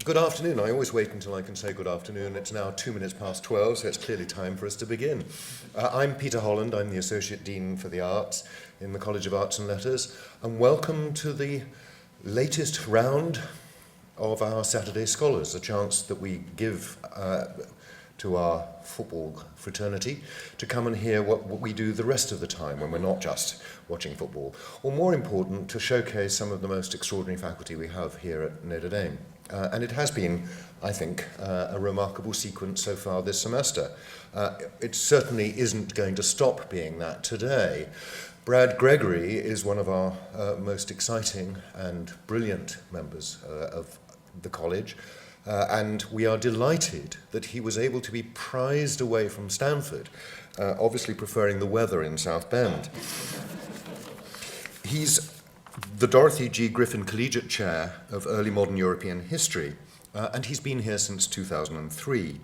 Good afternoon. I always wait until I can say good afternoon. It's now 12:02, so it's clearly time for us to begin. I'm Peter Holland. I'm the Associate Dean for the Arts in the College of Arts and Letters, and welcome to the latest round of our Saturday Scholars, a chance that we give to our football fraternity to come and hear what we do the rest of the time when we're not just watching football, or more important, to showcase some of the most extraordinary faculty we have here at Notre Dame. And it has been, I think, a remarkable sequence so far this semester. It certainly isn't going to stop being that today. Brad Gregory is one of our most exciting and brilliant members of the college, and we are delighted that he was able to be prized away from Stanford, obviously preferring the weather in South Bend. He's the Dorothy G. Griffin Collegiate Chair of Early Modern European History, and he's been here since 2003.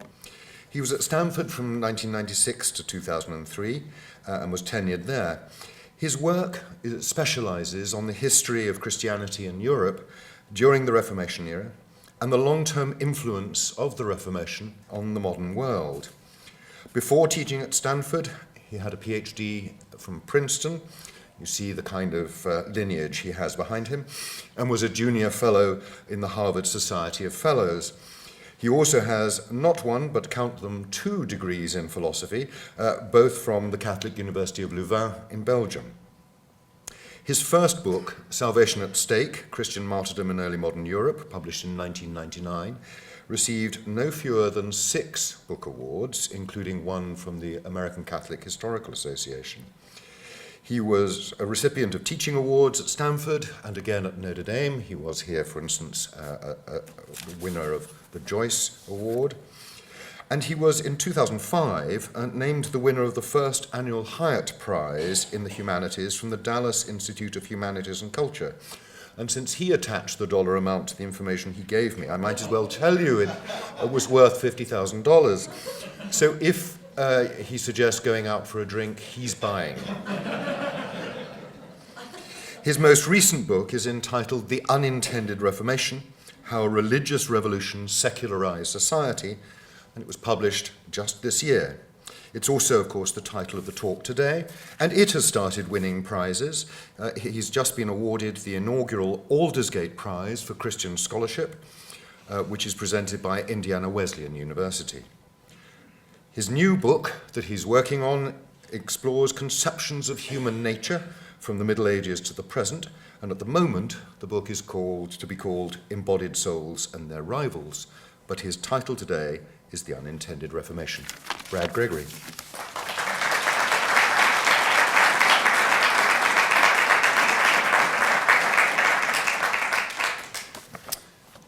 He was at Stanford from 1996 to 2003 and was tenured there. His work specializes on the history of Christianity in Europe during the Reformation era and the long-term influence of the Reformation on the modern world. Before teaching at Stanford, he had a PhD from Princeton. You see the kind of lineage he has behind him, and was a junior fellow in the Harvard Society of Fellows. He also has not one, but count them, 2 degrees in philosophy, both from the Catholic University of Louvain in Belgium. His first book, Salvation at Stake, Christian Martyrdom in Early Modern Europe, published in 1999, received no fewer than 6 book awards, including one from the American Catholic Historical Association. He was a recipient of teaching awards at Stanford and again at Notre Dame. He was here, for instance, a winner of the Joyce Award. And he was, in 2005, named the winner of the first annual Hyatt Prize in the Humanities from the Dallas Institute of Humanities and Culture. And since he attached the dollar amount to the information he gave me, I might as well tell you it was worth $50,000. So if he suggests going out for a drink, he's buying. His most recent book is entitled The Unintended Reformation, How a Religious Revolution Secularized Society, and it was published just this year. It's also, of course, the title of the talk today, and it has started winning prizes. He's just been awarded the inaugural Aldersgate Prize for Christian Scholarship, which is presented by Indiana Wesleyan University. His new book that he's working on explores conceptions of human nature from the Middle Ages to the present, and at the moment the book is to be called Embodied Souls and Their Rivals, but his title today is The Unintended Reformation. Brad Gregory.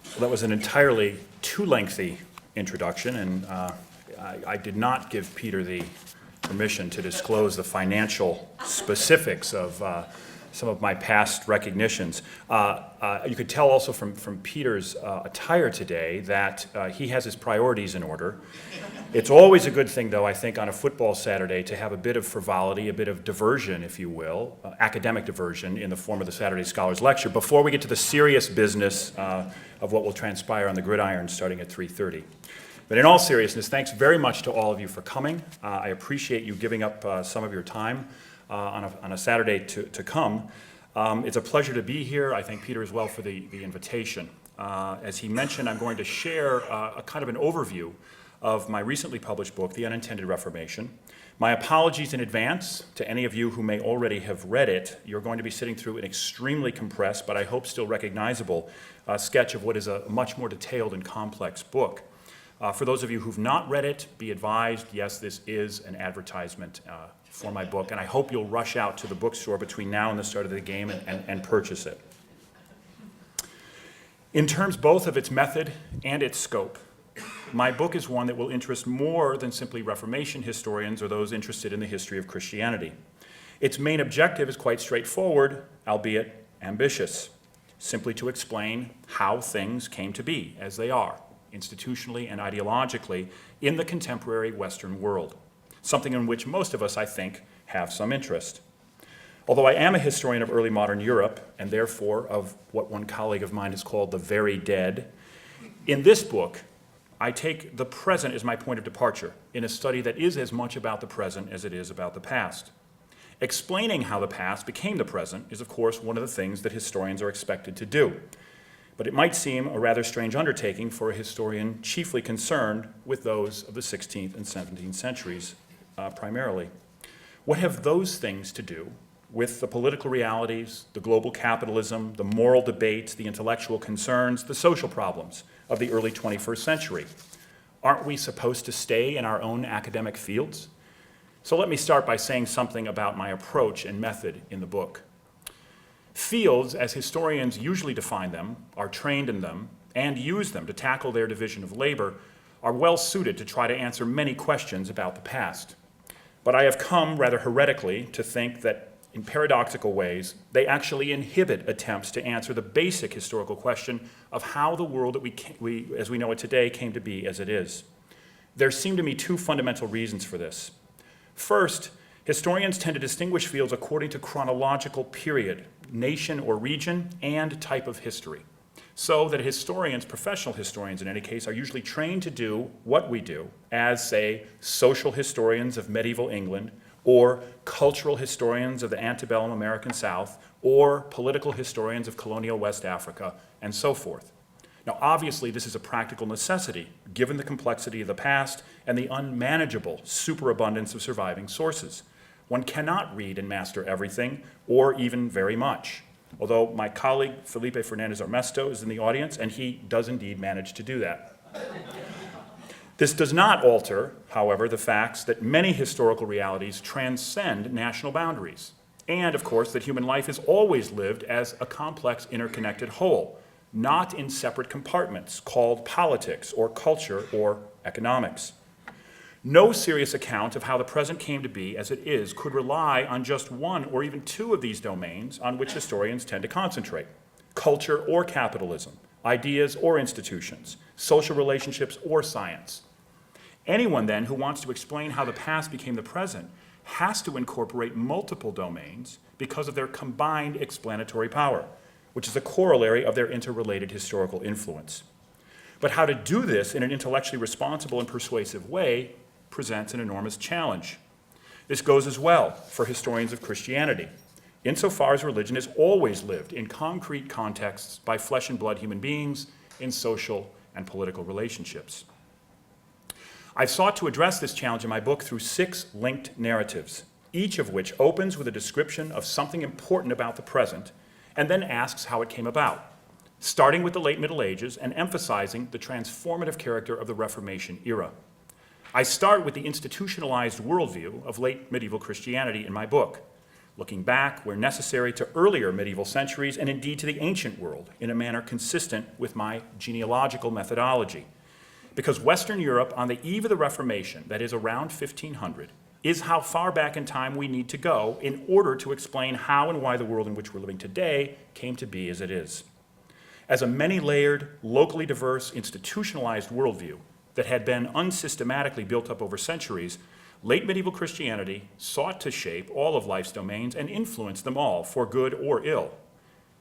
Well, that was an entirely too lengthy introduction, and I did not give Peter the permission to disclose the financial specifics of some of my past recognitions. You could tell also from Peter's attire today that he has his priorities in order. It's always a good thing, though, I think, on a football Saturday to have a bit of frivolity, a bit of diversion, if you will, academic diversion in the form of the Saturday Scholars Lecture, before we get to the serious business of what will transpire on the gridiron starting at 3:30. But in all seriousness, thanks very much to all of you for coming. I appreciate you giving up some of your time on a Saturday to come. It's a pleasure to be here. I thank Peter as well for the invitation. As he mentioned, I'm going to share a kind of an overview of my recently published book, The Unintended Reformation. My apologies in advance to any of you who may already have read it. You're going to be sitting through an extremely compressed, but I hope still recognizable, sketch of what is a much more detailed and complex book. For those of you who've not read it, be advised, yes, this is an advertisement for my book, and I hope you'll rush out to the bookstore between now and the start of the game and purchase it. In terms both of its method and its scope, my book is one that will interest more than simply Reformation historians or those interested in the history of Christianity. Its main objective is quite straightforward, albeit ambitious, simply to explain how things came to be as they are, institutionally and ideologically, in the contemporary Western world, something in which most of us, I think, have some interest. Although I am a historian of early modern Europe, and therefore of what one colleague of mine has called the very dead, In this book, I take the present as my point of departure in a study that is as much about the present as it is about the past. Explaining how the past became the present is, of course, one of the things that historians are expected to do. But it might seem a rather strange undertaking for a historian chiefly concerned with those of the 16th and 17th centuries primarily. What have those things to do with the political realities, the global capitalism, the moral debates, the intellectual concerns, the social problems of the early 21st century? Aren't we supposed to stay in our own academic fields? So let me start by saying something about my approach and method in the book. Fields, as historians usually define them, are trained in them, and use them to tackle their division of labor, are well suited to try to answer many questions about the past. But I have come, rather heretically, to think that in paradoxical ways, they actually inhibit attempts to answer the basic historical question of how the world that we as we know it today came to be as it is. There seem to me two fundamental reasons for this. First, historians tend to distinguish fields according to chronological period, nation or region, and type of history. So that historians, professional historians in any case, are usually trained to do what we do as, say, social historians of medieval England, or cultural historians of the antebellum American South, or political historians of colonial West Africa, and so forth. Now, obviously, this is a practical necessity, given the complexity of the past and the unmanageable superabundance of surviving sources. One cannot read and master everything, or even very much. Although my colleague, Felipe Fernandez Armesto, is in the audience, and he does indeed manage to do that. This does not alter, however, the facts that many historical realities transcend national boundaries, and, of course, that human life is always lived as a complex, interconnected whole, not in separate compartments called politics or culture or economics. No serious account of how the present came to be as it is could rely on just one or even two of these domains on which historians tend to concentrate: culture or capitalism, ideas or institutions, social relationships or science. Anyone, then, who wants to explain how the past became the present has to incorporate multiple domains because of their combined explanatory power, which is a corollary of their interrelated historical influence. But how to do this in an intellectually responsible and persuasive way presents an enormous challenge. This goes as well for historians of Christianity, insofar as religion is always lived in concrete contexts by flesh and blood human beings in social and political relationships. I've sought to address this challenge in my book through 6 linked narratives, each of which opens with a description of something important about the present and then asks how it came about, starting with the late Middle Ages and emphasizing the transformative character of the Reformation era. I start with the institutionalized worldview of late medieval Christianity in my book, looking back where necessary to earlier medieval centuries and indeed to the ancient world in a manner consistent with my genealogical methodology. Because Western Europe on the eve of the Reformation, that is around 1500, is how far back in time we need to go in order to explain how and why the world in which we're living today came to be as it is. As a many-layered, locally diverse, institutionalized worldview that had been unsystematically built up over centuries, late medieval Christianity sought to shape all of life's domains and influence them all for good or ill.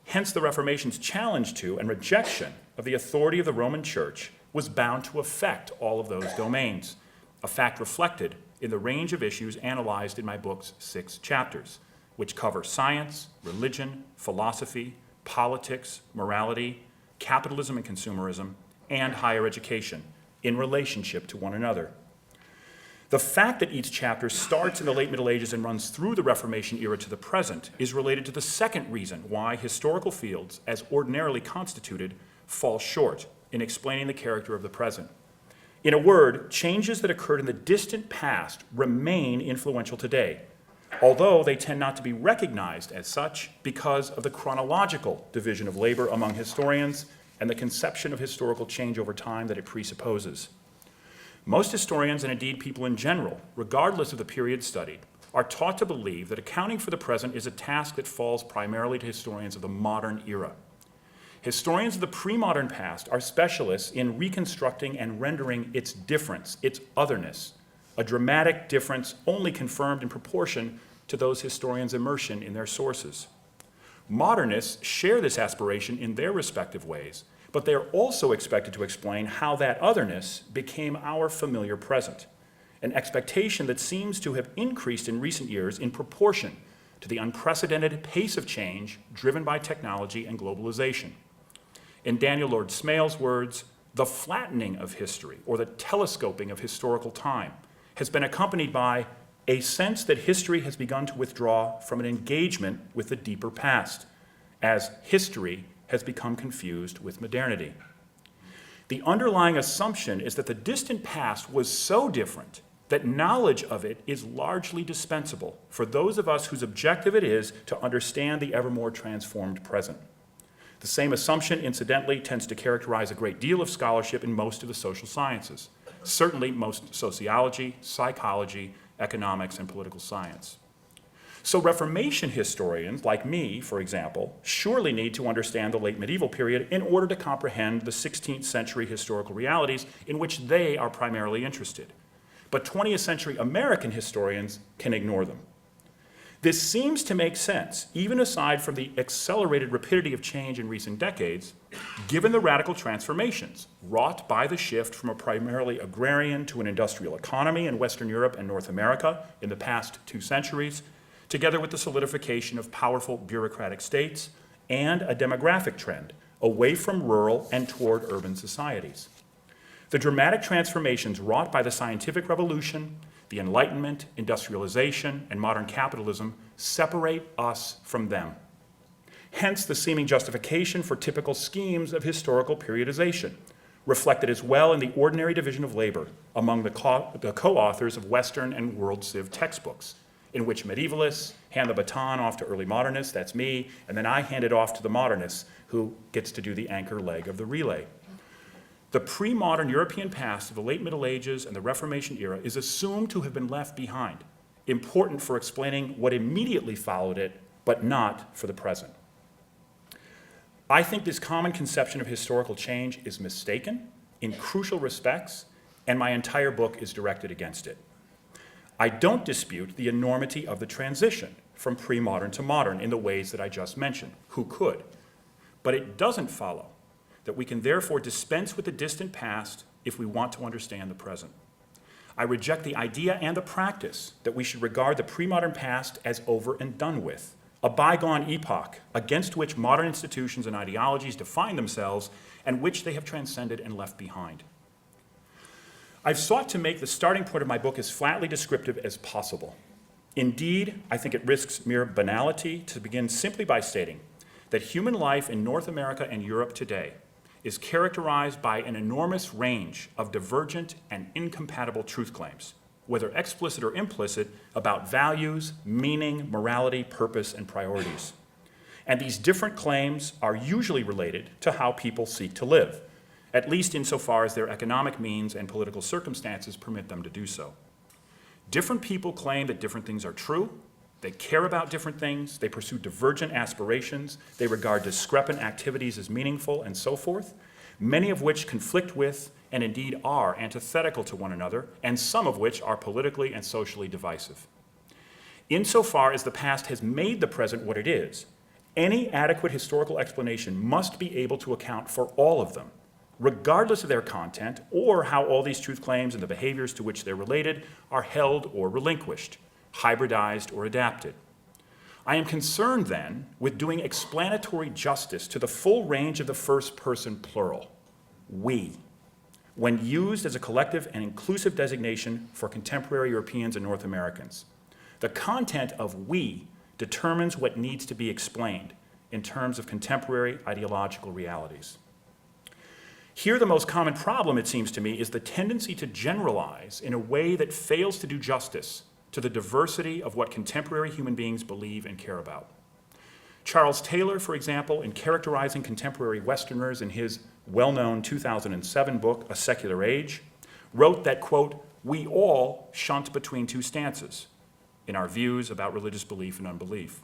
Hence, the Reformation's challenge to and rejection of the authority of the Roman Church was bound to affect all of those domains, a fact reflected in the range of issues analyzed in my book's 6 chapters, which cover science, religion, philosophy, politics, morality, capitalism and consumerism, and higher education in relationship to one another. The fact that each chapter starts in the late Middle Ages and runs through the Reformation era to the present is related to the second reason why historical fields, as ordinarily constituted, fall short in explaining the character of the present. In a word, changes that occurred in the distant past remain influential today, although they tend not to be recognized as such because of the chronological division of labor among historians and the conception of historical change over time that it presupposes. Most historians, and indeed people in general, regardless of the period studied, are taught to believe that accounting for the present is a task that falls primarily to historians of the modern era. Historians of the pre-modern past are specialists in reconstructing and rendering its difference, its otherness, a dramatic difference only confirmed in proportion to those historians' immersion in their sources. Modernists share this aspiration in their respective ways, but they are also expected to explain how that otherness became our familiar present, an expectation that seems to have increased in recent years in proportion to the unprecedented pace of change driven by technology and globalization. In Daniel Lord Smale's words, the flattening of history, or the telescoping of historical time, has been accompanied by a sense that history has begun to withdraw from an engagement with the deeper past, as history has become confused with modernity. The underlying assumption is that the distant past was so different that knowledge of it is largely dispensable for those of us whose objective it is to understand the ever more transformed present. The same assumption, incidentally, tends to characterize a great deal of scholarship in most of the social sciences, certainly most sociology, psychology, economics, and political science. So Reformation historians, like me, for example, surely need to understand the late medieval period in order to comprehend the 16th century historical realities in which they are primarily interested. But 20th century American historians can ignore them. This seems to make sense, even aside from the accelerated rapidity of change in recent decades, given the radical transformations wrought by the shift from a primarily agrarian to an industrial economy in Western Europe and North America in the past 2 centuries, together with the solidification of powerful bureaucratic states and a demographic trend away from rural and toward urban societies. The dramatic transformations wrought by the scientific revolution, the Enlightenment, industrialization, and modern capitalism separate us from them. Hence the seeming justification for typical schemes of historical periodization, reflected as well in the ordinary division of labor among the co-authors of Western and World Civ textbooks, in which medievalists hand the baton off to early modernists, that's me, and then I hand it off to the modernists, who gets to do the anchor leg of the relay. The pre-modern European past of the late Middle Ages and the Reformation era is assumed to have been left behind, important for explaining what immediately followed it, but not for the present. I think this common conception of historical change is mistaken in crucial respects, and my entire book is directed against it. I don't dispute the enormity of the transition from pre-modern to modern in the ways that I just mentioned. Who could? But it doesn't follow that we can therefore dispense with the distant past if we want to understand the present. I reject the idea and the practice that we should regard the pre-modern past as over and done with, a bygone epoch against which modern institutions and ideologies define themselves and which they have transcended and left behind. I've sought to make the starting point of my book as flatly descriptive as possible. Indeed, I think it risks mere banality to begin simply by stating that human life in North America and Europe today is characterized by an enormous range of divergent and incompatible truth claims, whether explicit or implicit, about values, meaning, morality, purpose, and priorities. And these different claims are usually related to how people seek to live, at least insofar as their economic means and political circumstances permit them to do so. Different people claim that different things are true, they care about different things, they pursue divergent aspirations, they regard discrepant activities as meaningful, and so forth, many of which conflict with and indeed are antithetical to one another, and some of which are politically and socially divisive. Insofar as the past has made the present what it is, any adequate historical explanation must be able to account for all of them, regardless of their content or how all these truth claims and the behaviors to which they're related are held or relinquished, hybridized or adapted. I am concerned then with doing explanatory justice to the full range of the first person plural, we, when used as a collective and inclusive designation for contemporary Europeans and North Americans. The content of we determines what needs to be explained in terms of contemporary ideological realities. Here, the most common problem, it seems to me, is the tendency to generalize in a way that fails to do justice to the diversity of what contemporary human beings believe and care about. Charles Taylor, for example, in characterizing contemporary Westerners in his well-known 2007 book, A Secular Age, wrote that, quote, "We all shunt between two stances in our views about religious belief and unbelief.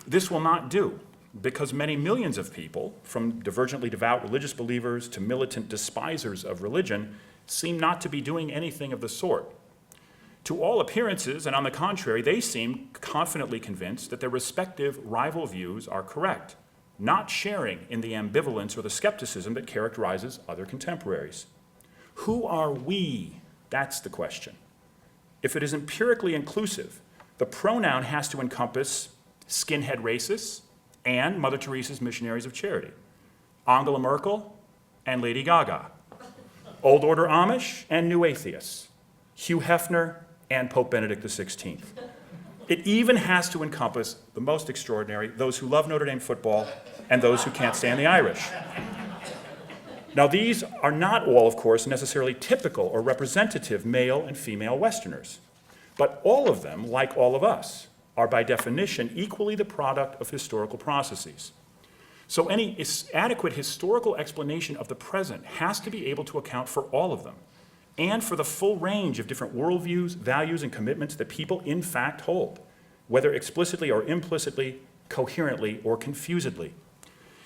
This will not do, because many millions of people, from divergently devout religious believers to militant despisers of religion, seem not to be doing anything of the sort. To all appearances, and on the contrary, they seem confidently convinced that their respective rival views are correct, not sharing in the ambivalence or the skepticism that characterizes other contemporaries. Who are we? That's the question. If it is empirically inclusive, the pronoun has to encompass skinhead racists and Mother Teresa's missionaries of charity, Angela Merkel and Lady Gaga, Old Order Amish and New Atheists, Hugh Hefner and Pope Benedict XVI. It even has to encompass the most extraordinary, those who love Notre Dame football and those who can't stand the Irish. Now, these are not all, of course, necessarily typical or representative male and female Westerners, but all of them, like all of us, are by definition equally the product of historical processes. So any adequate historical explanation of the present has to be able to account for all of them, and for the full range of different worldviews, values, and commitments that people in fact hold, whether explicitly or implicitly, coherently or confusedly.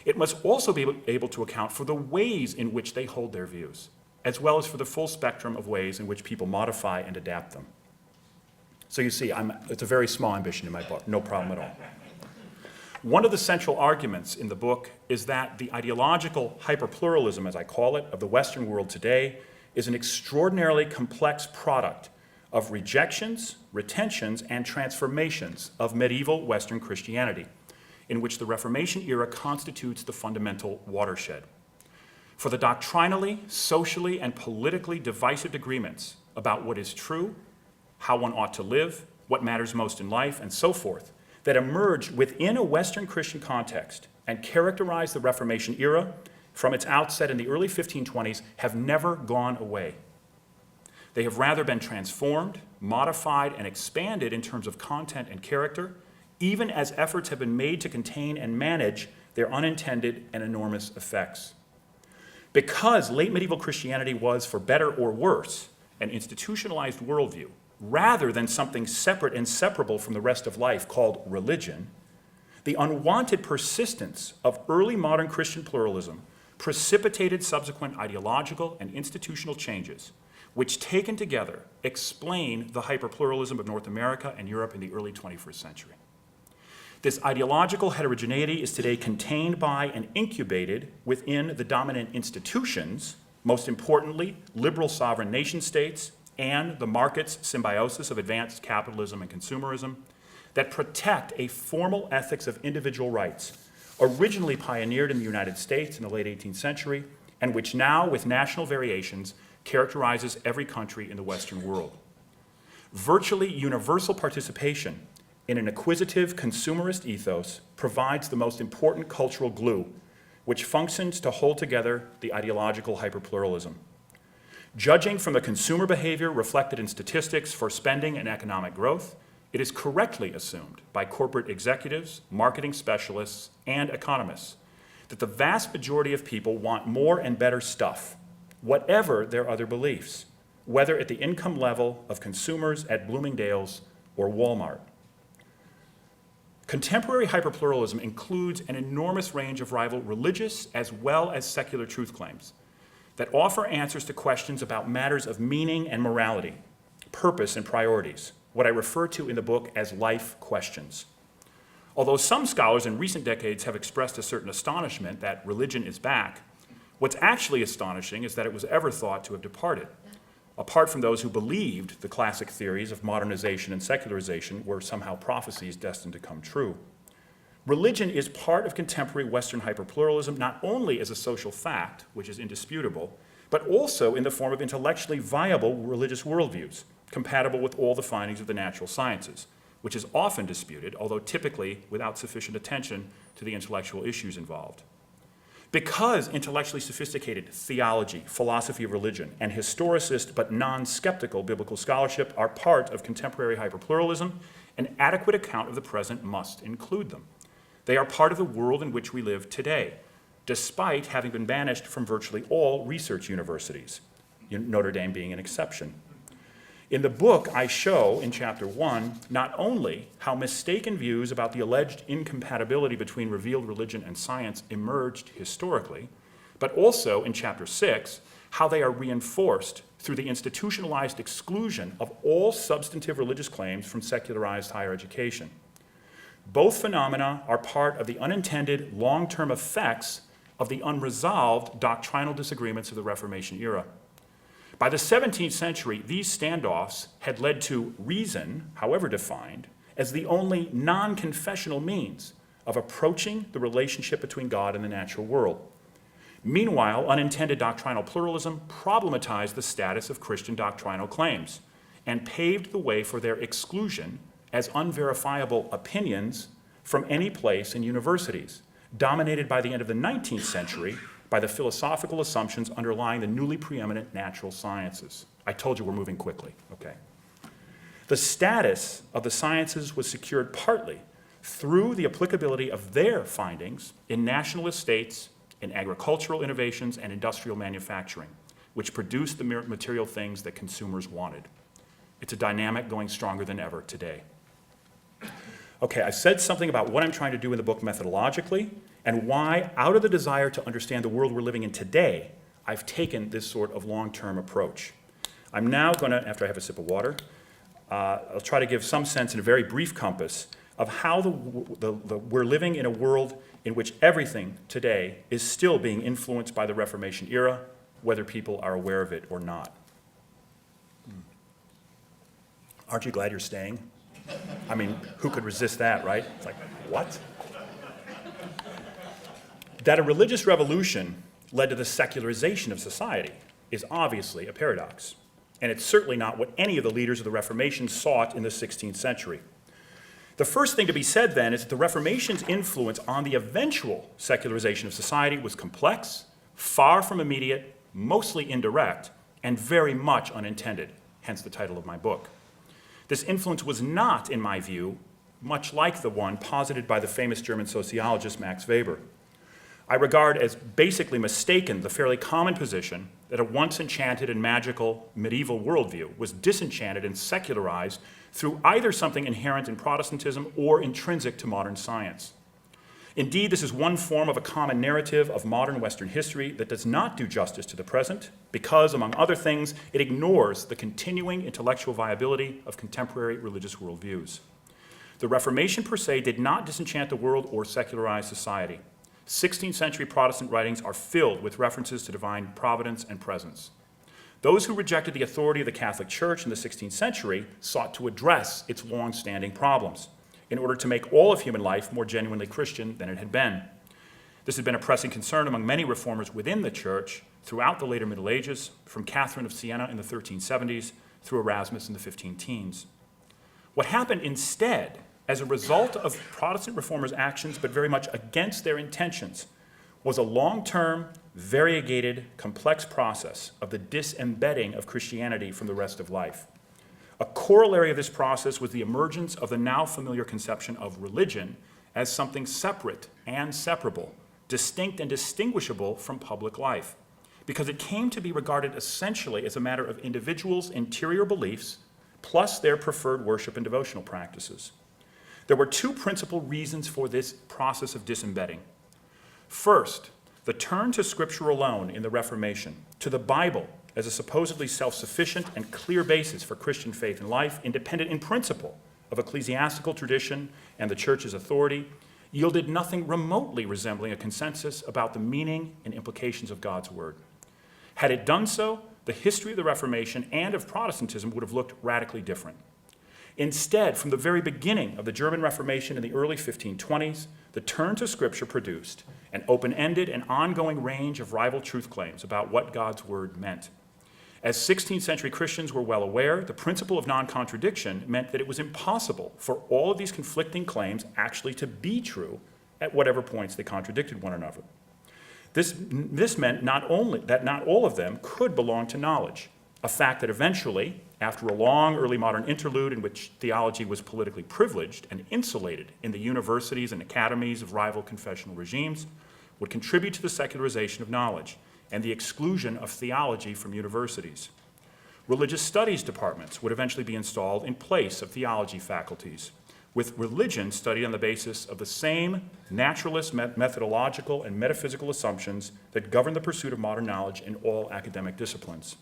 It must also be able to account for the ways in which they hold their views, as well as for the full spectrum of ways in which people modify and adapt them. So you see, it's a very small ambition in my book, no problem at all. One of the central arguments in the book is that the ideological hyperpluralism, as I call it, of the Western world today is an extraordinarily complex product of rejections, retentions, and transformations of medieval Western Christianity, in which the Reformation era constitutes the fundamental watershed. For the doctrinally, socially, and politically divisive agreements about what is true, how one ought to live, what matters most in life, and so forth, that emerged within a Western Christian context and characterized the Reformation era from its outset in the early 1520s have never gone away. They have rather been transformed, modified, and expanded in terms of content and character, even as efforts have been made to contain and manage their unintended and enormous effects. Because late medieval Christianity was, for better or worse, an institutionalized worldview, rather than something separate and separable from the rest of life called religion, the unwanted persistence of early modern Christian pluralism precipitated subsequent ideological and institutional changes, which taken together explain the hyperpluralism of North America and Europe in the early 21st century. This ideological heterogeneity is today contained by and incubated within the dominant institutions, most importantly, liberal sovereign nation states and the market's symbiosis of advanced capitalism and consumerism that protect a formal ethics of individual rights, originally pioneered in the United States in the late 18th century, and which now, with national variations, characterizes every country in the Western world. Virtually universal participation in an acquisitive consumerist ethos provides the most important cultural glue, which functions to hold together the ideological hyperpluralism. Judging from the consumer behavior reflected in statistics for spending and economic growth, it is correctly assumed by corporate executives, marketing specialists, and economists that the vast majority of people want more and better stuff, whatever their other beliefs, whether at the income level of consumers at Bloomingdale's or Walmart. Contemporary hyperpluralism includes an enormous range of rival religious as well as secular truth claims that offer answers to questions about matters of meaning and morality, purpose and priorities, what I refer to in the book as life questions. Although some scholars in recent decades have expressed a certain astonishment that religion is back, what's actually astonishing is that it was ever thought to have departed, apart from those who believed the classic theories of modernization and secularization were somehow prophecies destined to come true. Religion is part of contemporary Western hyperpluralism not only as a social fact, which is indisputable, but also in the form of intellectually viable religious worldviews, compatible with all the findings of the natural sciences, which is often disputed, although typically without sufficient attention to the intellectual issues involved. Because intellectually sophisticated theology, philosophy of religion, and historicist but non-skeptical biblical scholarship are part of contemporary hyperpluralism, an adequate account of the present must include them. They are part of the world in which we live today, despite having been banished from virtually all research universities, Notre Dame being an exception. In the book, I show, in Chapter 1, not only how mistaken views about the alleged incompatibility between revealed religion and science emerged historically, but also, in Chapter 6, how they are reinforced through the institutionalized exclusion of all substantive religious claims from secularized higher education. Both phenomena are part of the unintended long-term effects of the unresolved doctrinal disagreements of the Reformation era. By the 17th century, these standoffs had led to reason, however defined, as the only non-confessional means of approaching the relationship between God and the natural world. Meanwhile, unintended doctrinal pluralism problematized the status of Christian doctrinal claims and paved the way for their exclusion as unverifiable opinions from any place in universities, dominated by the end of the 19th century by the philosophical assumptions underlying the newly preeminent natural sciences. I told you we're moving quickly, okay. The status of the sciences was secured partly through the applicability of their findings in nationalist states, in agricultural innovations, and industrial manufacturing, which produced the material things that consumers wanted. It's a dynamic going stronger than ever today. Okay, I've said something about what I'm trying to do in the book methodologically, and why, out of the desire to understand the world we're living in today, I've taken this sort of long-term approach. I'm now going to, after I have a sip of water, I'll try to give some sense in a very brief compass of how we're living in a world in which everything today is still being influenced by the Reformation era, whether people are aware of it or not. Aren't you glad you're staying? I mean, who could resist that, right? It's like, what? That a religious revolution led to the secularization of society is obviously a paradox, and it's certainly not what any of the leaders of the Reformation sought in the 16th century. The first thing to be said then is that the Reformation's influence on the eventual secularization of society was complex, far from immediate, mostly indirect, and very much unintended, hence the title of my book. This influence was not, in my view, much like the one posited by the famous German sociologist Max Weber. I regard as basically mistaken the fairly common position that a once enchanted and magical medieval worldview was disenchanted and secularized through either something inherent in Protestantism or intrinsic to modern science. Indeed, this is one form of a common narrative of modern Western history that does not do justice to the present because, among other things, it ignores the continuing intellectual viability of contemporary religious worldviews. The Reformation per se did not disenchant the world or secularize society. 16th century Protestant writings are filled with references to divine providence and presence. Those who rejected the authority of the Catholic Church in the 16th century sought to address its long-standing problems in order to make all of human life more genuinely Christian than it had been. This had been a pressing concern among many reformers within the Church throughout the later Middle Ages, from Catherine of Siena in the 1370s through Erasmus in the 15 teens. What happened instead, as a result of Protestant reformers' actions, but very much against their intentions, was a long-term, variegated, complex process of the disembedding of Christianity from the rest of life. A corollary of this process was the emergence of the now familiar conception of religion as something separate and separable, distinct and distinguishable from public life, because it came to be regarded essentially as a matter of individuals' interior beliefs plus their preferred worship and devotional practices. There were two principal reasons for this process of disembedding. First, the turn to Scripture alone in the Reformation, to the Bible as a supposedly self-sufficient and clear basis for Christian faith and life, independent in principle of ecclesiastical tradition and the Church's authority, yielded nothing remotely resembling a consensus about the meaning and implications of God's Word. Had it done so, the history of the Reformation and of Protestantism would have looked radically different. Instead, from the very beginning of the German Reformation in the early 1520s, the turn to Scripture produced an open-ended and ongoing range of rival truth claims about what God's Word meant. As 16th century Christians were well aware, the principle of non-contradiction meant that it was impossible for all of these conflicting claims actually to be true at whatever points they contradicted one another. This meant not all of them could belong to knowledge, a fact that eventually, after a long early modern interlude in which theology was politically privileged and insulated in the universities and academies of rival confessional regimes, would contribute to the secularization of knowledge and the exclusion of theology from universities. Religious studies departments would eventually be installed in place of theology faculties, with religion studied on the basis of the same naturalist methodological and metaphysical assumptions that govern the pursuit of modern knowledge in all academic disciplines.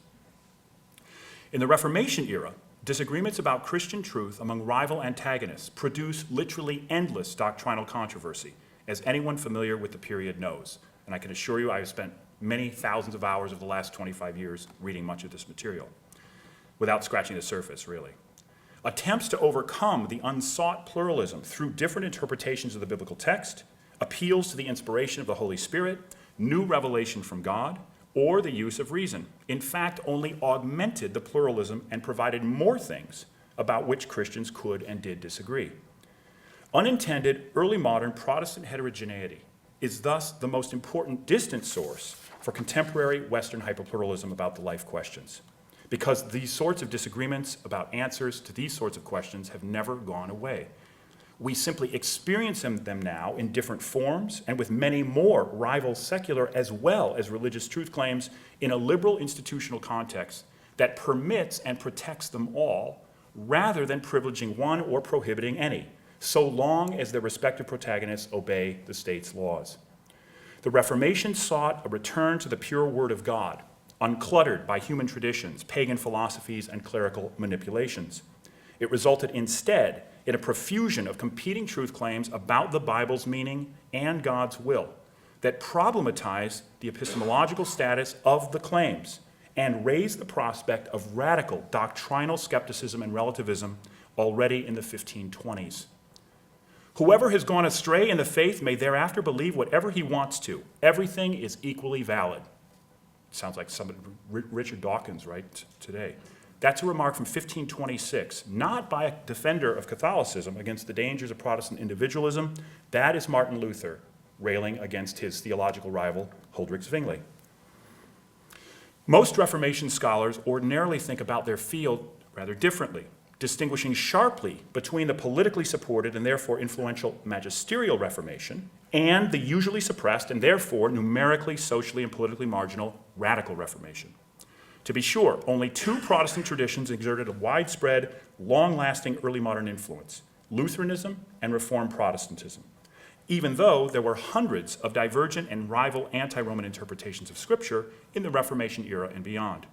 In the Reformation era, disagreements about Christian truth among rival antagonists produce literally endless doctrinal controversy, as anyone familiar with the period knows. And I can assure you I have spent many thousands of hours of the last 25 years reading much of this material, without scratching the surface, really. Attempts to overcome the unsought pluralism through different interpretations of the biblical text, appeals to the inspiration of the Holy Spirit, new revelation from God, or the use of reason, in fact, only augmented the pluralism and provided more things about which Christians could and did disagree. Unintended early modern Protestant heterogeneity is thus the most important distant source for contemporary Western hyperpluralism about the life questions, because these sorts of disagreements about answers to these sorts of questions have never gone away. We simply experience them now in different forms and with many more rival secular as well as religious truth claims in a liberal institutional context that permits and protects them all rather than privileging one or prohibiting any, so long as their respective protagonists obey the state's laws. The Reformation sought a return to the pure Word of God, uncluttered by human traditions, pagan philosophies, and clerical manipulations. It resulted instead in a profusion of competing truth claims about the Bible's meaning and God's will that problematize the epistemological status of the claims and raise the prospect of radical doctrinal skepticism and relativism already in the 1520s. Whoever has gone astray in the faith may thereafter believe whatever he wants to. Everything is equally valid. Sounds like somebody, Richard Dawkins, right, today. That's a remark from 1526, not by a defender of Catholicism against the dangers of Protestant individualism. That is Martin Luther, railing against his theological rival, Huldrych Zwingli. Most Reformation scholars ordinarily think about their field rather differently, distinguishing sharply between the politically supported and therefore influential magisterial Reformation and the usually suppressed and therefore numerically, socially, and politically marginal Radical Reformation. To be sure, only two Protestant traditions exerted a widespread, long-lasting early modern influence: Lutheranism and Reformed Protestantism, even though there were hundreds of divergent and rival anti-Roman interpretations of Scripture in the Reformation era and beyond.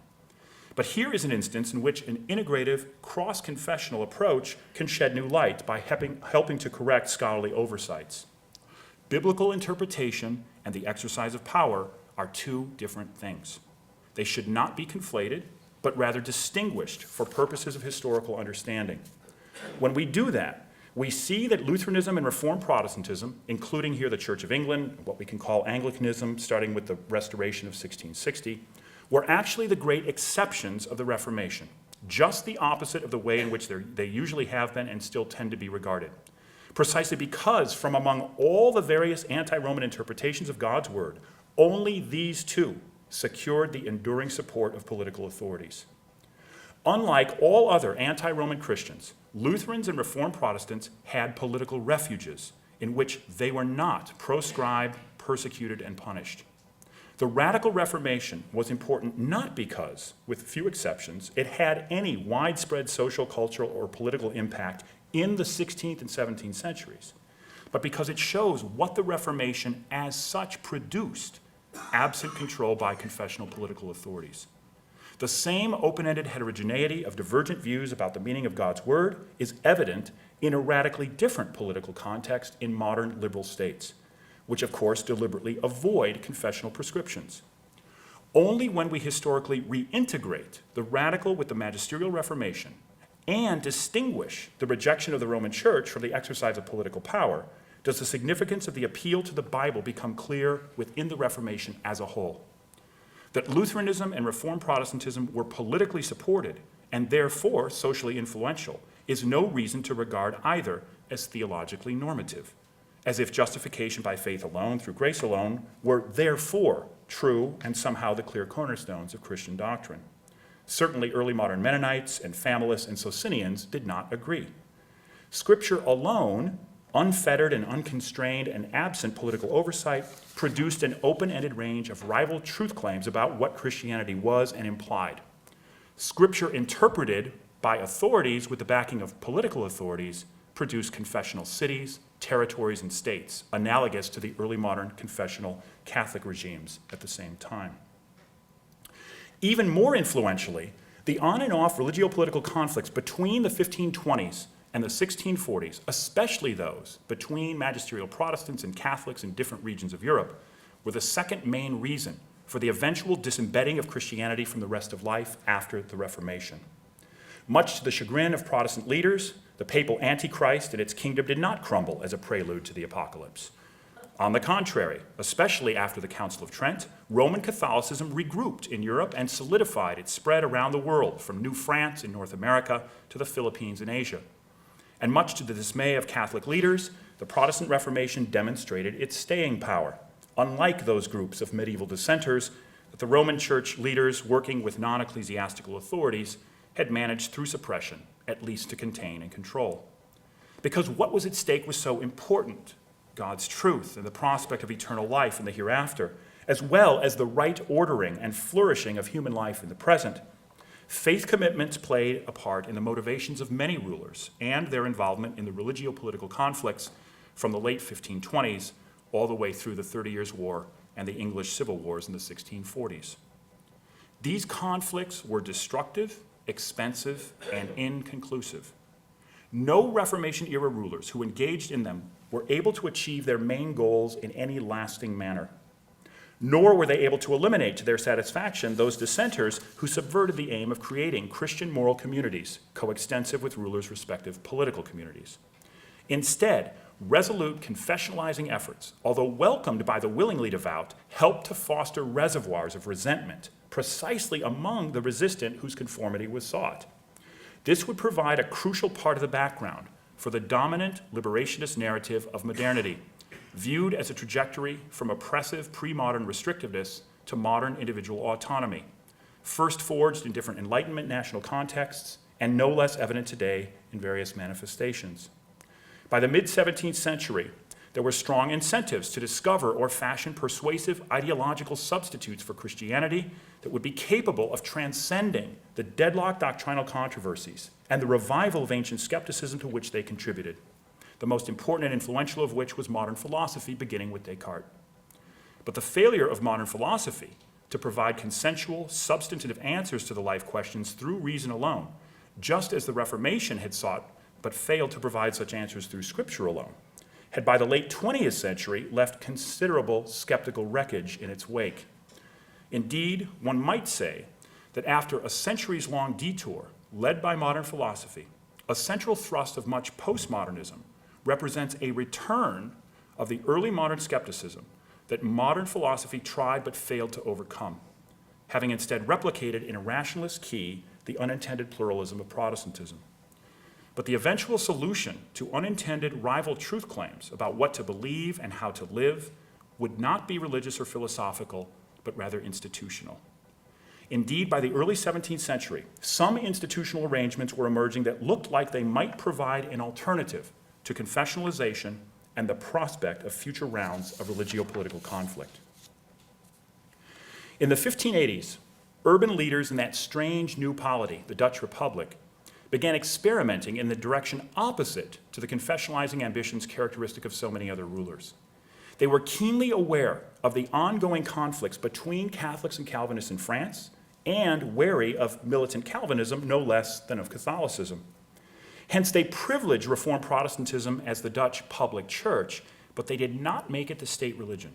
But here is an instance in which an integrative, cross-confessional approach can shed new light by helping to correct scholarly oversights. Biblical interpretation and the exercise of power are two different things. They should not be conflated, but rather distinguished for purposes of historical understanding. When we do that, we see that Lutheranism and Reformed Protestantism, including here the Church of England, what we can call Anglicanism, starting with the Restoration of 1660, were actually the great exceptions of the Reformation, just the opposite of the way in which they usually have been and still tend to be regarded. Precisely because from among all the various anti-Roman interpretations of God's word, only these two secured the enduring support of political authorities. Unlike all other anti-Roman Christians, Lutherans and Reformed Protestants had political refuges in which they were not proscribed, persecuted, and punished. The Radical Reformation was important not because, with few exceptions, it had any widespread social, cultural, or political impact in the 16th and 17th centuries, but because it shows what the Reformation as such produced, absent control by confessional political authorities. The same open-ended heterogeneity of divergent views about the meaning of God's word is evident in a radically different political context in modern liberal states, which of course deliberately avoid confessional prescriptions. Only when we historically reintegrate the radical with the magisterial Reformation and distinguish the rejection of the Roman Church from the exercise of political power does the significance of the appeal to the Bible become clear within the Reformation as a whole. That Lutheranism and Reformed Protestantism were politically supported and therefore socially influential is no reason to regard either as theologically normative, as if justification by faith alone through grace alone were therefore true and somehow the clear cornerstones of Christian doctrine. Certainly early modern Mennonites and Familists and Socinians did not agree. Scripture alone, unfettered and unconstrained and absent political oversight, produced an open-ended range of rival truth claims about what Christianity was and implied. Scripture interpreted by authorities with the backing of political authorities produced confessional cities, territories, and states, analogous to the early modern confessional Catholic regimes at the same time. Even more influentially, the on and off religio-political conflicts between the 1520s and the 1640s, especially those between magisterial Protestants and Catholics in different regions of Europe, were the second main reason for the eventual disembedding of Christianity from the rest of life after the Reformation. Much to the chagrin of Protestant leaders, the papal Antichrist and its kingdom did not crumble as a prelude to the apocalypse. On the contrary, especially after the Council of Trent, Roman Catholicism regrouped in Europe and solidified its spread around the world, from New France in North America to the Philippines in Asia. And much to the dismay of Catholic leaders, the Protestant Reformation demonstrated its staying power, unlike those groups of medieval dissenters that the Roman Church leaders working with non-ecclesiastical authorities had managed through suppression, at least to contain and control. Because what was at stake was so important: God's truth and the prospect of eternal life in the hereafter, as well as the right ordering and flourishing of human life in the present. Faith commitments played a part in the motivations of many rulers and their involvement in the religio-political conflicts from the late 1520s all the way through the 30 Years' War and the English Civil Wars in the 1640s. These conflicts were destructive, expensive, and inconclusive. No Reformation-era rulers who engaged in them were able to achieve their main goals in any lasting manner, nor were they able to eliminate to their satisfaction those dissenters who subverted the aim of creating Christian moral communities coextensive with rulers' respective political communities. Instead, resolute confessionalizing efforts, although welcomed by the willingly devout, helped to foster reservoirs of resentment, precisely among the resistant whose conformity was sought. This would provide a crucial part of the background for the dominant liberationist narrative of modernity, viewed as a trajectory from oppressive pre-modern restrictiveness to modern individual autonomy, first forged in different Enlightenment national contexts and no less evident today in various manifestations. By the mid-17th century, there were strong incentives to discover or fashion persuasive ideological substitutes for Christianity that would be capable of transcending the deadlocked doctrinal controversies and the revival of ancient skepticism to which they contributed, the most important and influential of which was modern philosophy, beginning with Descartes. But the failure of modern philosophy to provide consensual, substantive answers to the life questions through reason alone, just as the Reformation had sought but failed to provide such answers through Scripture alone, had by the late 20th century left considerable skeptical wreckage in its wake. Indeed, one might say that after a centuries-long detour led by modern philosophy, a central thrust of much postmodernism represents a return of the early modern skepticism that modern philosophy tried but failed to overcome, having instead replicated in a rationalist key the unintended pluralism of Protestantism. But the eventual solution to unintended rival truth claims about what to believe and how to live would not be religious or philosophical, but rather institutional. Indeed, by the early 17th century, some institutional arrangements were emerging that looked like they might provide an alternative to confessionalization and the prospect of future rounds of religio-political conflict. In the 1580s, urban leaders in that strange new polity, the Dutch Republic, began experimenting in the direction opposite to the confessionalizing ambitions characteristic of so many other rulers. They were keenly aware of the ongoing conflicts between Catholics and Calvinists in France, and wary of militant Calvinism no less than of Catholicism. Hence, they privileged Reformed Protestantism as the Dutch public church, but they did not make it the state religion.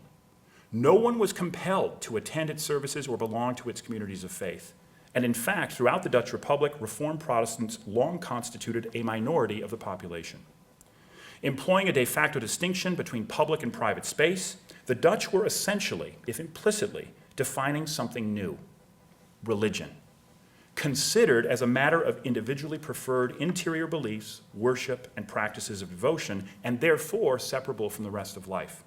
No one was compelled to attend its services or belong to its communities of faith. And in fact, throughout the Dutch Republic, Reformed Protestants long constituted a minority of the population. Employing a de facto distinction between public and private space, the Dutch were essentially, if implicitly, defining something new: religion, considered as a matter of individually preferred interior beliefs, worship, and practices of devotion, and therefore separable from the rest of life.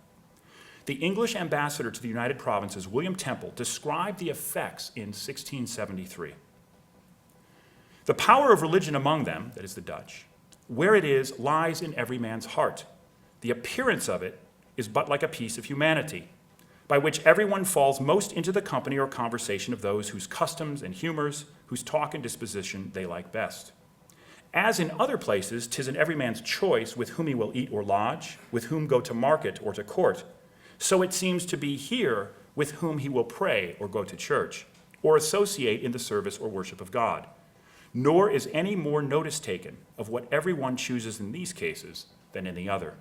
The English ambassador to the United Provinces, William Temple, described the effects in 1673. The power of religion among them, that is the Dutch, where it is, lies in every man's heart. The appearance of it is but like a piece of humanity, by which everyone falls most into the company or conversation of those whose customs and humors, whose talk and disposition they like best. As in other places, 'tis in every man's choice with whom he will eat or lodge, with whom go to market or to court. So it seems to be here with whom he will pray or go to church, or associate in the service or worship of God. Nor is any more notice taken of what everyone chooses in these cases than in the other.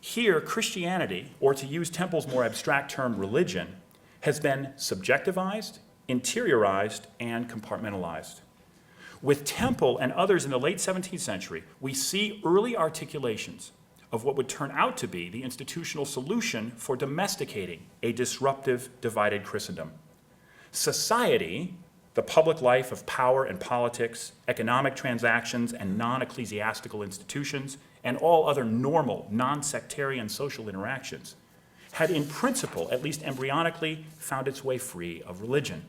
Here, Christianity, or to use Temple's more abstract term, religion, has been subjectivized, interiorized, and compartmentalized. With Temple and others in the late 17th century, we see early articulations of what would turn out to be the institutional solution for domesticating a disruptive, divided Christendom. Society, the public life of power and politics, economic transactions and non-ecclesiastical institutions, and all other normal, non-sectarian social interactions, had in principle, at least embryonically, found its way free of religion,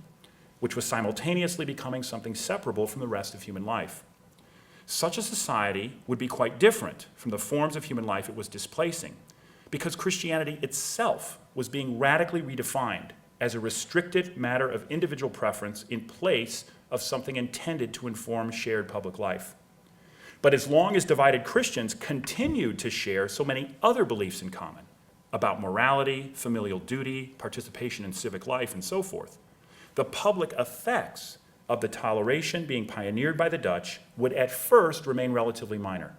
which was simultaneously becoming something separable from the rest of human life. Such a society would be quite different from the forms of human life it was displacing, because Christianity itself was being radically redefined as a restricted matter of individual preference in place of something intended to inform shared public life. But as long as divided Christians continued to share so many other beliefs in common about morality, familial duty, participation in civic life, and so forth, the public effects of the toleration being pioneered by the Dutch would at first remain relatively minor.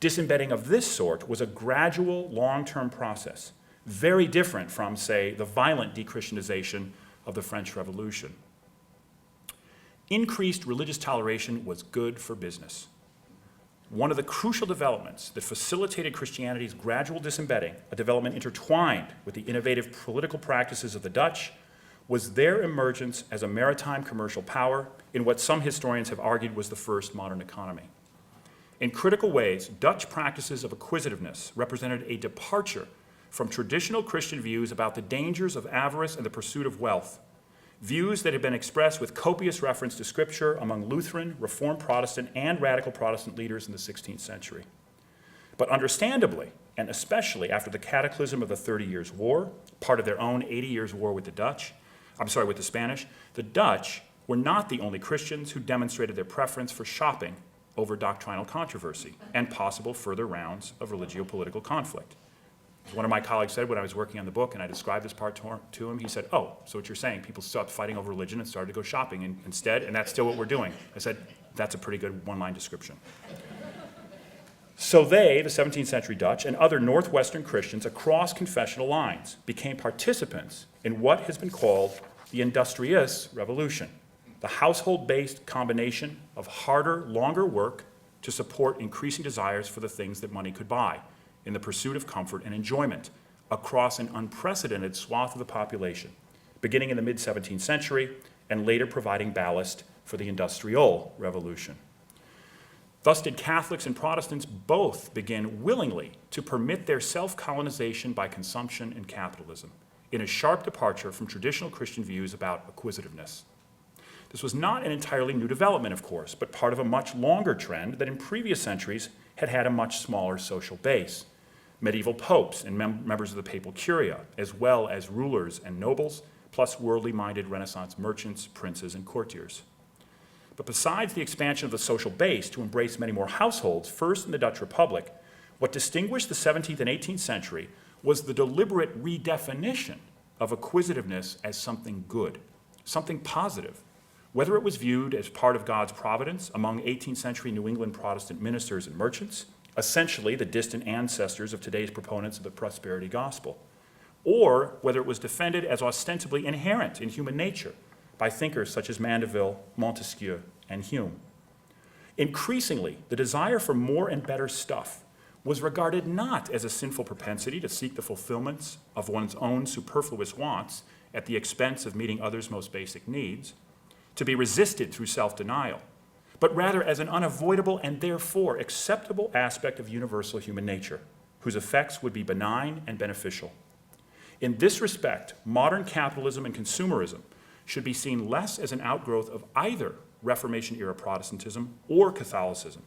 Disembedding of this sort was a gradual, long-term process, very different from, say, the violent de-Christianization of the French Revolution. Increased religious toleration was good for business. One of the crucial developments that facilitated Christianity's gradual disembedding, a development intertwined with the innovative political practices of the Dutch, was their emergence as a maritime commercial power in what some historians have argued was the first modern economy. In critical ways, Dutch practices of acquisitiveness represented a departure from traditional Christian views about the dangers of avarice and the pursuit of wealth, views that had been expressed with copious reference to Scripture among Lutheran, Reformed Protestant, and Radical Protestant leaders in the 16th century. But understandably, and especially after the cataclysm of the 30 Years' War, part of their own 80 Years' War with the Spanish, the Dutch were not the only Christians who demonstrated their preference for shopping over doctrinal controversy and possible further rounds of religio-political conflict. As one of my colleagues said when I was working on the book and I described this part to him, he said, "Oh, so what you're saying, people stopped fighting over religion and started to go shopping instead, and that's still what we're doing." I said, "That's a pretty good one-line description." So they, the 17th century Dutch, and other Northwestern Christians across confessional lines became participants in what has been called the Industrious Revolution, the household-based combination of harder, longer work to support increasing desires for the things that money could buy in the pursuit of comfort and enjoyment across an unprecedented swath of the population, beginning in the mid-17th century and later providing ballast for the Industrial Revolution. Thus did Catholics and Protestants both begin willingly to permit their self-colonization by consumption and capitalism, in a sharp departure from traditional Christian views about acquisitiveness. This was not an entirely new development, of course, but part of a much longer trend that in previous centuries had had a much smaller social base. Medieval popes and members of the papal curia, as well as rulers and nobles, plus worldly-minded Renaissance merchants, princes, and courtiers. But besides the expansion of the social base to embrace many more households, first in the Dutch Republic, what distinguished the 17th and 18th century was the deliberate redefinition of acquisitiveness as something good, something positive, whether it was viewed as part of God's providence among 18th century New England Protestant ministers and merchants, essentially the distant ancestors of today's proponents of the prosperity gospel, or whether it was defended as ostensibly inherent in human nature by thinkers such as Mandeville, Montesquieu, and Hume. Increasingly, the desire for more and better stuff was regarded not as a sinful propensity to seek the fulfillments of one's own superfluous wants at the expense of meeting others' most basic needs, to be resisted through self-denial, but rather as an unavoidable and therefore acceptable aspect of universal human nature, whose effects would be benign and beneficial. In this respect, modern capitalism and consumerism should be seen less as an outgrowth of either Reformation-era Protestantism or Catholicism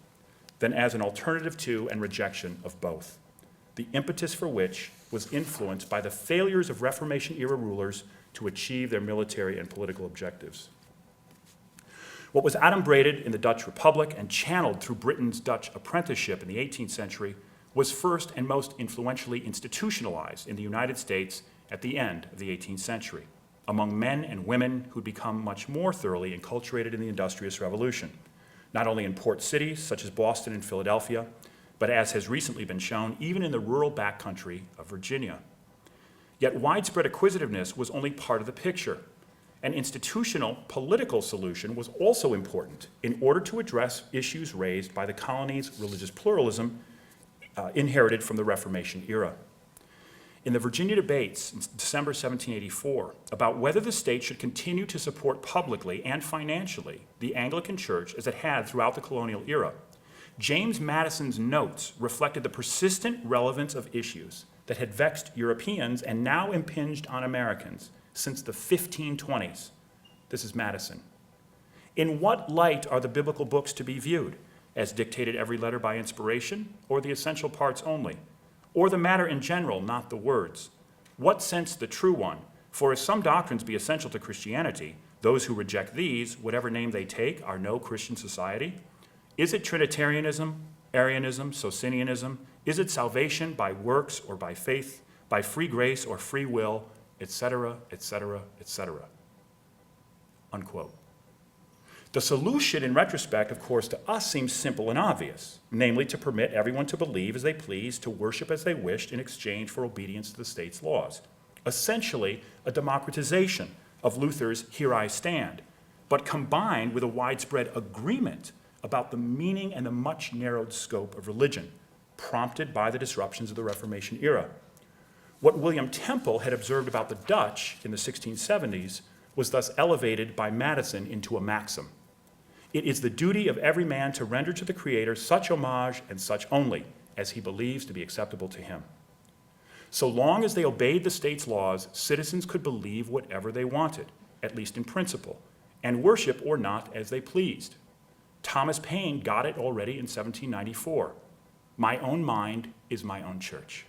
than as an alternative to and rejection of both, the impetus for which was influenced by the failures of Reformation-era rulers to achieve their military and political objectives. What was adumbrated in the Dutch Republic and channeled through Britain's Dutch apprenticeship in the 18th century was first and most influentially institutionalized in the United States at the end of the 18th century, among men and women who'd become much more thoroughly enculturated in the Industrious Revolution, not only in port cities such as Boston and Philadelphia, but as has recently been shown, even in the rural backcountry of Virginia. Yet widespread acquisitiveness was only part of the picture. An institutional political solution was also important in order to address issues raised by the colony's religious pluralism inherited from the Reformation era. In the Virginia debates in December 1784 about whether the state should continue to support publicly and financially the Anglican Church as it had throughout the colonial era, James Madison's notes reflected the persistent relevance of issues that had vexed Europeans and now impinged on Americans since the 1520s. This is Madison. In what light are the biblical books to be viewed? As dictated every letter by inspiration, or the essential parts only? Or the matter in general, not the words? What sense the true one? For if some doctrines be essential to Christianity, those who reject these, whatever name they take, are no Christian society? Is it Trinitarianism, Arianism, Socinianism? Is it salvation by works or by faith, by free grace or free will, etc., etc., etc.? Unquote. The solution, in retrospect, of course, to us seems simple and obvious, namely to permit everyone to believe as they please, to worship as they wished in exchange for obedience to the state's laws. Essentially, a democratization of Luther's "Here I Stand," but combined with a widespread agreement about the meaning and the much narrowed scope of religion, prompted by the disruptions of the Reformation era. What William Temple had observed about the Dutch in the 1670s was thus elevated by Madison into a maxim. It is the duty of every man to render to the Creator such homage and such only as he believes to be acceptable to him. So long as they obeyed the state's laws, citizens could believe whatever they wanted, at least in principle, and worship or not as they pleased. Thomas Paine got it already in 1794. My own mind is my own church.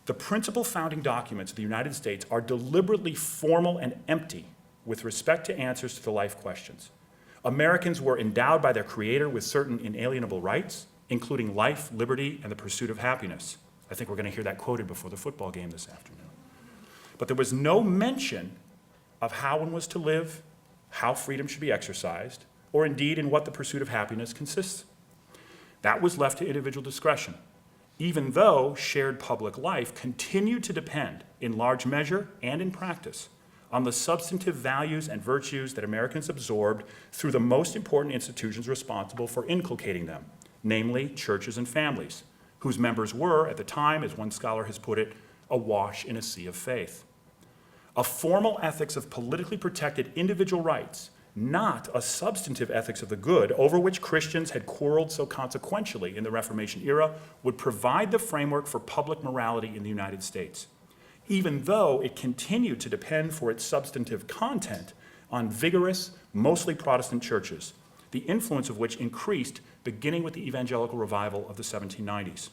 The principal founding documents of the United States are deliberately formal and empty with respect to answers to the life questions. Americans were endowed by their Creator with certain inalienable rights, including life, liberty, and the pursuit of happiness. I think we're going to hear that quoted before the football game this afternoon. But there was no mention of how one was to live, how freedom should be exercised, or indeed in what the pursuit of happiness consists. That was left to individual discretion, even though shared public life continued to depend, in large measure and in practice, on the substantive values and virtues that Americans absorbed through the most important institutions responsible for inculcating them, namely churches and families, whose members were, at the time, as one scholar has put it, awash in a sea of faith. A formal ethics of politically protected individual rights, not a substantive ethics of the good over which Christians had quarreled so consequentially in the Reformation era, would provide the framework for public morality in the United States, even though it continued to depend for its substantive content on vigorous, mostly Protestant churches, the influence of which increased beginning with the evangelical revival of the 1790s.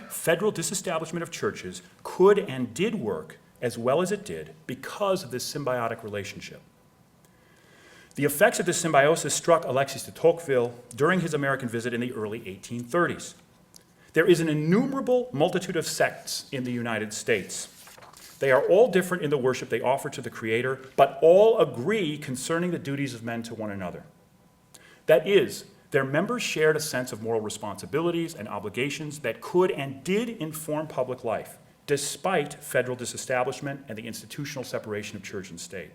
Federal disestablishment of churches could and did work as well as it did because of this symbiotic relationship. The effects of this symbiosis struck Alexis de Tocqueville during his American visit in the early 1830s. There is an innumerable multitude of sects in the United States. They are all different in the worship they offer to the Creator, but all agree concerning the duties of men to one another. That is, their members shared a sense of moral responsibilities and obligations that could and did inform public life, despite federal disestablishment and the institutional separation of church and state.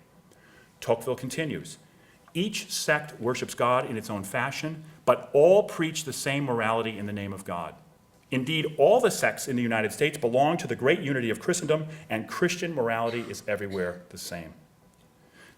Tocqueville continues, each sect worships God in its own fashion, but all preach the same morality in the name of God. Indeed, all the sects in the United States belong to the great unity of Christendom, and Christian morality is everywhere the same.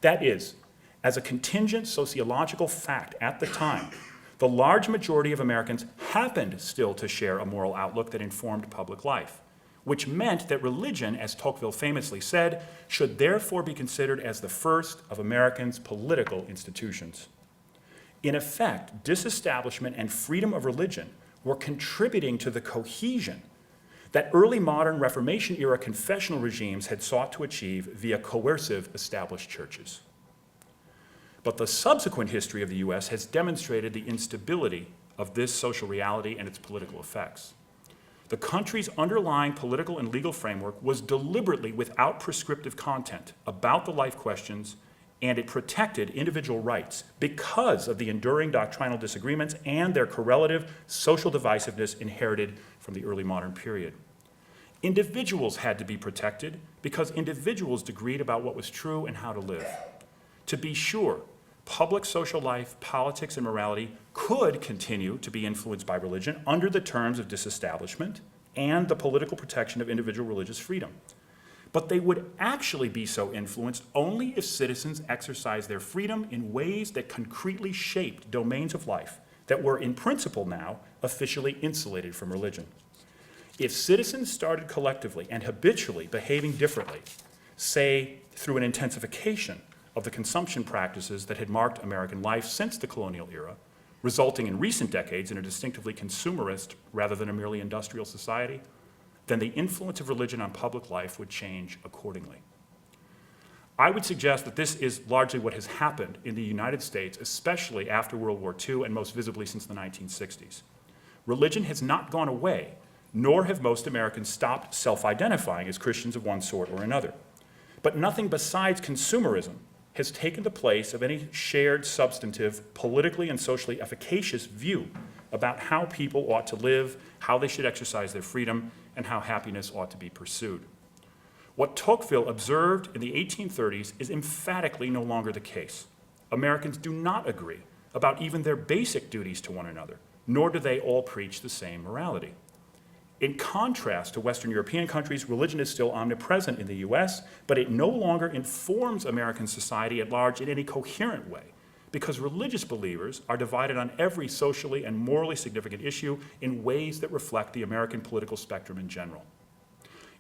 That is, as a contingent sociological fact at the time, the large majority of Americans happened still to share a moral outlook that informed public life, which meant that religion, as Tocqueville famously said, should therefore be considered as the first of Americans' political institutions. In effect, disestablishment and freedom of religion were contributing to the cohesion that early modern Reformation-era confessional regimes had sought to achieve via coercive established churches. But the subsequent history of the US has demonstrated the instability of this social reality and its political effects. The country's underlying political and legal framework was deliberately without prescriptive content about the life questions, and it protected individual rights because of the enduring doctrinal disagreements and their correlative social divisiveness inherited from the early modern period. Individuals had to be protected because individuals disagreed about what was true and how to live. To be sure, public social life, politics, and morality could continue to be influenced by religion under the terms of disestablishment and the political protection of individual religious freedom. But they would actually be so influenced only if citizens exercised their freedom in ways that concretely shaped domains of life that were, in principle now, officially insulated from religion. If citizens started collectively and habitually behaving differently, say through an intensification of the consumption practices that had marked American life since the colonial era, resulting in recent decades in a distinctively consumerist rather than a merely industrial society, then the influence of religion on public life would change accordingly. I would suggest that this is largely what has happened in the United States, especially after World War II and most visibly since the 1960s. Religion has not gone away, nor have most Americans stopped self-identifying as Christians of one sort or another. But nothing besides consumerism has taken the place of any shared, substantive, politically and socially efficacious view about how people ought to live, how they should exercise their freedom, and how happiness ought to be pursued. What Tocqueville observed in the 1830s is emphatically no longer the case. Americans do not agree about even their basic duties to one another, nor do they all preach the same morality. In contrast to Western European countries, religion is still omnipresent in the US, but it no longer informs American society at large in any coherent way, because religious believers are divided on every socially and morally significant issue in ways that reflect the American political spectrum in general.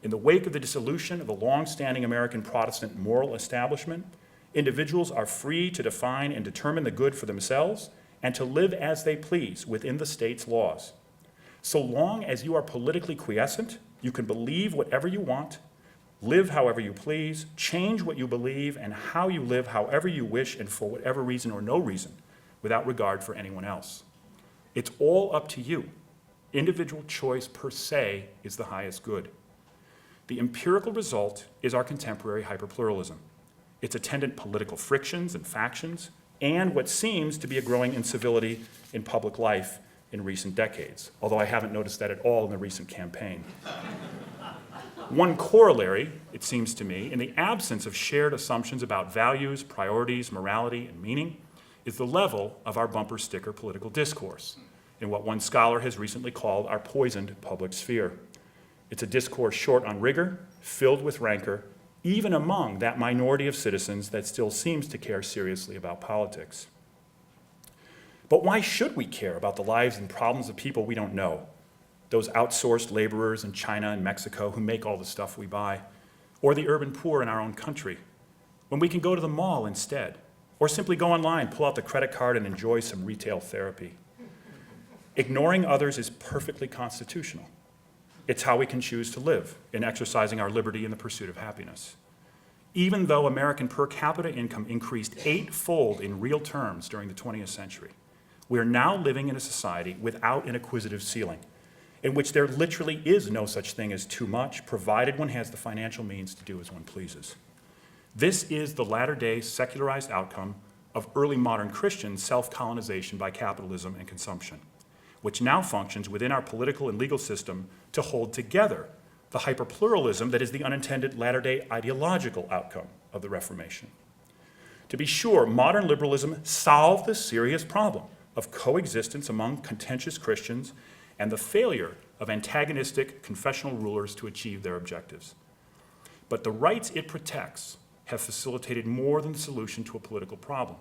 In the wake of the dissolution of the long-standing American Protestant moral establishment, individuals are free to define and determine the good for themselves and to live as they please within the state's laws. So long as you are politically quiescent, you can believe whatever you want, live however you please, change what you believe and how you live however you wish and for whatever reason or no reason, without regard for anyone else. It's all up to you. Individual choice per se is the highest good. The empirical result is our contemporary hyperpluralism, its attendant political frictions and factions, and what seems to be a growing incivility in public life in recent decades, although I haven't noticed that at all in the recent campaign. One corollary, it seems to me, in the absence of shared assumptions about values, priorities, morality, and meaning, is the level of our bumper sticker political discourse, in what one scholar has recently called our poisoned public sphere. It's a discourse short on rigor, filled with rancor, even among that minority of citizens that still seems to care seriously about politics. But why should we care about the lives and problems of people we don't know? Those outsourced laborers in China and Mexico who make all the stuff we buy, or the urban poor in our own country, when we can go to the mall instead, or simply go online, pull out the credit card and enjoy some retail therapy. Ignoring others is perfectly constitutional. It's how we can choose to live in exercising our liberty in the pursuit of happiness. Even though American per capita income increased 8-fold in real terms during the 20th century, we are now living in a society without an acquisitive ceiling, in which there literally is no such thing as too much, provided one has the financial means to do as one pleases. This is the latter-day secularized outcome of early modern Christian self-colonization by capitalism and consumption, which now functions within our political and legal system to hold together the hyperpluralism that is the unintended latter-day ideological outcome of the Reformation. To be sure, modern liberalism solved the serious problem of coexistence among contentious Christians and the failure of antagonistic confessional rulers to achieve their objectives. But the rights it protects have facilitated more than the solution to a political problem.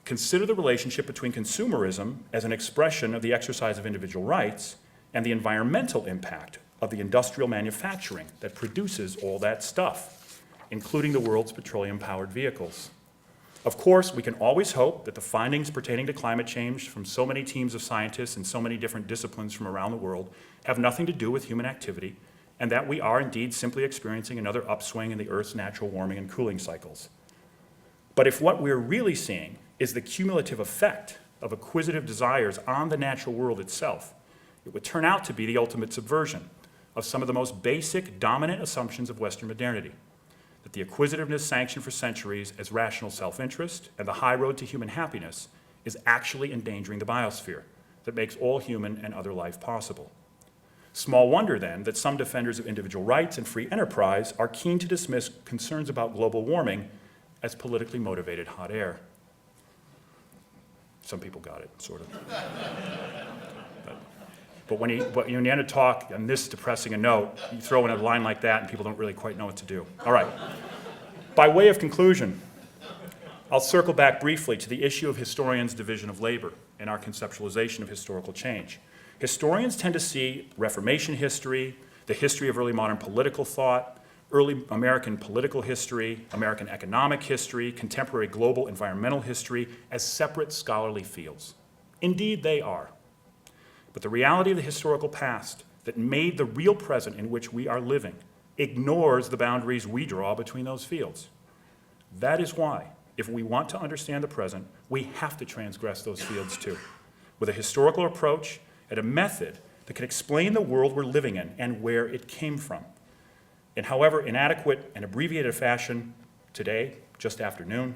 Consider the relationship between consumerism as an expression of the exercise of individual rights and the environmental impact of the industrial manufacturing that produces all that stuff, including the world's petroleum-powered vehicles. Of course, we can always hope that the findings pertaining to climate change from so many teams of scientists and so many different disciplines from around the world have nothing to do with human activity, and that we are indeed simply experiencing another upswing in the Earth's natural warming and cooling cycles. But if what we're really seeing is the cumulative effect of acquisitive desires on the natural world itself, it would turn out to be the ultimate subversion of some of the most basic dominant assumptions of Western modernity, that the acquisitiveness sanctioned for centuries as rational self-interest and the high road to human happiness is actually endangering the biosphere that makes all human and other life possible. Small wonder, then, that some defenders of individual rights and free enterprise are keen to dismiss concerns about global warming as politically motivated hot air. Some people got it, sort of. But when you end a talk on this depressing a note, you throw in a line like that and people don't really quite know what to do. All right. By way of conclusion, I'll circle back briefly to the issue of historians' division of labor and our conceptualization of historical change. Historians tend to see Reformation history, the history of early modern political thought, early American political history, American economic history, contemporary global environmental history as separate scholarly fields. Indeed, they are. But the reality of the historical past that made the real present in which we are living ignores the boundaries we draw between those fields. That is why, if we want to understand the present, we have to transgress those fields too, with a historical approach and a method that can explain the world we're living in and where it came from. In however inadequate and abbreviated fashion today, just after noon,